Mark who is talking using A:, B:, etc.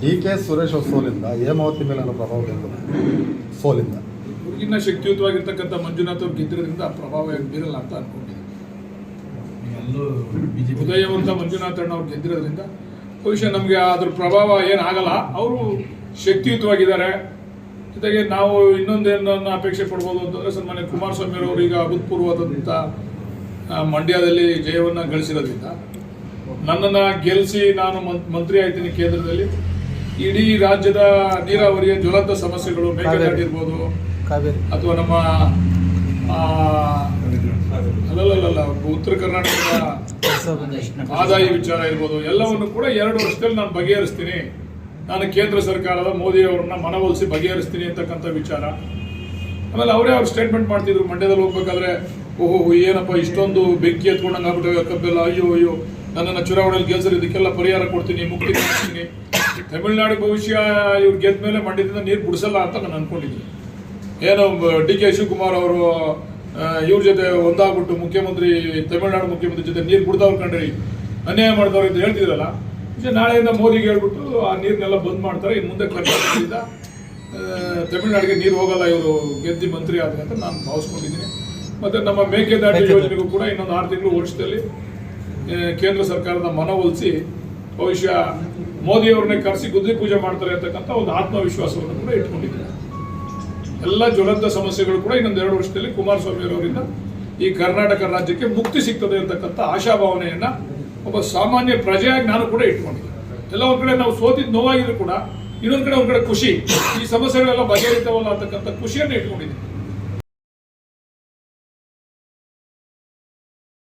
A: ಡಿ.ಕೆ. ಸುರೇಶ್ ಅವ್ರ ಸೋಲಿಂದ ಹೇಮಾವತಿ ಮೇಲೆ ಅನ್ನೋ ಪ್ರಭಾವ ಬೀರ್ತದೆ. ಸೋಲಿಂದ
B: ಇನ್ನ ಶಕ್ತಿಯುತವಾಗಿರ್ತಕ್ಕಂಥ ಮಂಜುನಾಥ್ ಅವ್ರು ಗೆದ್ದಿರೋದ್ರಿಂದ ಪ್ರಭಾವ ಬೀರಲ್ಲ ಅಂತ ಅನ್ಕೊಂಡಿದ್ದೀನಿ. ಉದಯವಂತ ಮಂಜುನಾಥ್ ಅಣ್ಣ ಅವ್ರು ಗೆದ್ದಿರೋದ್ರಿಂದ ಬಹುಶಃ ನಮಗೆ ಅದ್ರ ಪ್ರಭಾವ ಏನಾಗಲ್ಲ. ಅವರು ಶಕ್ತಿಯುತವಾಗಿದ್ದಾರೆ. ಜೊತೆಗೆ ನಾವು ಇನ್ನೊಂದೇನನ್ನು ಅಪೇಕ್ಷೆ ಪಡ್ಬೋದು ಅಂತಂದರೆ ಸನ್ಮಾನ್ಯ ಕುಮಾರಸ್ವಾಮಿ ಅವರು ಈಗ ಅಭೂತಪೂರ್ವವಾದಂಥ ಮಂಡ್ಯದಲ್ಲಿ ಜಯವನ್ನು ಗಳಿಸಿರೋದ್ರಿಂದ ನನ್ನನ್ನು ಗೆಲ್ಲಿಸಿ ನಾನು ಮಂತ್ರಿ ಆಯ್ತೀನಿ ಕೇಂದ್ರದಲ್ಲಿ. ಇಡೀ ರಾಜ್ಯದ ನೀರಾವರಿಯ ಜ್ವಲಂತ ಸಮಸ್ಯೆಗಳು ಮೇಕೆದಾಟು ಇರ್ಬೋದು ಅಥವಾ ನಮ್ಮ ಅಲ್ಲಲ್ಲ ಉತ್ತರ ಕರ್ನಾಟಕದ ಆದಾಯ ವಿಚಾರ ಇರ್ಬೋದು, ಎಲ್ಲವನ್ನು ಕೂಡ 2 ವರ್ಷದಲ್ಲಿ ನಾನು ಬಗೆಹರಿಸ್ತೀನಿ. ನಾನು ಕೇಂದ್ರ ಸರ್ಕಾರದ ಮೋದಿ ಅವರನ್ನ ಮನವೊಲಿಸಿ ಬಗೆಹರಿಸ್ತೀನಿ ಅಂತಕ್ಕಂಥ ವಿಚಾರ. ಆಮೇಲೆ ಅವರೇ ಅವ್ರು ಸ್ಟೇಟ್ಮೆಂಟ್ ಮಾಡ್ತಿದ್ರು ಮಂಡ್ಯದಲ್ಲಿ ಹೋಗ್ಬೇಕಾದ್ರೆ, ಓಹೋ ಏನಪ್ಪ ಇಷ್ಟೊಂದು ಬೆಂಕಿ ಎತ್ಕೊಂಡಂಗೆ ಆಗ್ಬಿಟ್ಟು ಕಬ್ಬೆಲ್ಲ, ಅಯ್ಯೋ ನನ್ನನ್ನು ಚುನಾವಣೆಯಲ್ಲಿ ಗೆಲ್ಸರಿ, ಇದಕ್ಕೆಲ್ಲ ಪರಿಹಾರ ಕೊಡ್ತೀನಿ, ಮುಕ್ತಿ ಕೊಡ್ತೀನಿ. ತಮಿಳುನಾಡು ಭವಿಷ್ಯ ಇವ್ರು ಗೆದ್ದ ಮೇಲೆ ಮಂಡ್ಯದಿಂದ ನೀರು ಬಿಡಿಸಲ್ಲ ಅಂತ ನಾನು ಅನ್ಕೊಂಡಿದ್ದೀನಿ. ಏನೋ ಡಿ.ಕೆ. ಶಿವಕುಮಾರ್ ಅವರು ಇವ್ರ ಜೊತೆ ಒಂದಾಗ್ಬಿಟ್ಟು ಮುಖ್ಯಮಂತ್ರಿ, ತಮಿಳುನಾಡು ಮುಖ್ಯಮಂತ್ರಿ ಜೊತೆ ನೀರು ಬಿಡ್ದವ್ರು ಕಂಡ್ರಿ, ಅನ್ಯಾಯ ಮಾಡಿದವ್ರು ಅಂತ ಹೇಳ್ತಿದ್ರಲ್ಲ. ನಾಳೆಯಿಂದ ಮೋದಿಗೆ ಹೇಳ್ಬಿಟ್ಟು ಆ ನೀರನ್ನೆಲ್ಲ ಬಂದ್ ಮಾಡ್ತಾರೆ. ಇನ್ನು ಮುಂದೆ ಕರ್ನಾಟಕದಿಂದ ತಮಿಳುನಾಡಿಗೆ ನೀರು ಹೋಗಲ್ಲ ಇವರು ಗೆದ್ದಿ ಮಂತ್ರಿ ಆದ್ರೆ ಅಂತ ನಾನು ಭಾವಿಸ್ಕೊಂಡಿದ್ದೀನಿ. ಮತ್ತು ನಮ್ಮ ಮೇಕೆದಾಟು ಯೋಜನೆಗೂ ಕೂಡ ಇನ್ನೊಂದು 6 ತಿಂಗಳು ವರ್ಷದಲ್ಲಿ ಕೇಂದ್ರ ಸರ್ಕಾರದ ಮನವೊಲಿಸಿ ಬಹುಶಃ ಮೋದಿ ಅವ್ರನ್ನೇ ಕರೆಸಿ ಗುದ್ಲಿ ಪೂಜೆ ಮಾಡ್ತಾರೆ ಅಂತಕ್ಕಂಥ ಒಂದು ಆತ್ಮವಿಶ್ವಾಸವನ್ನು ಕೂಡ ಇಟ್ಕೊಂಡಿದ್ದಾರೆ. ಎಲ್ಲ ಜ್ವಲಂತ ಸಮಸ್ಯೆಗಳು ಕೂಡ ಇನ್ನೊಂದು 2 ವರ್ಷದಲ್ಲಿ ಕುಮಾರಸ್ವಾಮಿ ಅವರಿಂದ ಈ ಕರ್ನಾಟಕ ರಾಜ್ಯಕ್ಕೆ ಮುಕ್ತಿ ಸಿಗ್ತದೆ ಅಂತಕ್ಕಂಥ ಆಶಾಭಾವನೆಯನ್ನ ಒಬ್ಬ ಸಾಮಾನ್ಯ ಪ್ರಜೆಯಾಗಿ ನಾನು ಕೂಡ ಇಟ್ಕೊಂಡಿದ್ದೀನಿ. ಎಲ್ಲ ಒಂದ್ ಕಡೆ ನಾವು ಸೋತಿದ್ದು ನೋವಾಗಿದ್ರು ಕೂಡ ಇನ್ನೊಂದ್ ಕಡೆ ಖುಷಿ, ಈ ಸಮಸ್ಯೆಗಳೆಲ್ಲ ಬಗೆಹರಿತಾವಲ್ಲ ಅಂತಕ್ಕಂಥ ಖುಷಿಯನ್ನು ಇಟ್ಕೊಂಡಿದ್ದೀನಿ.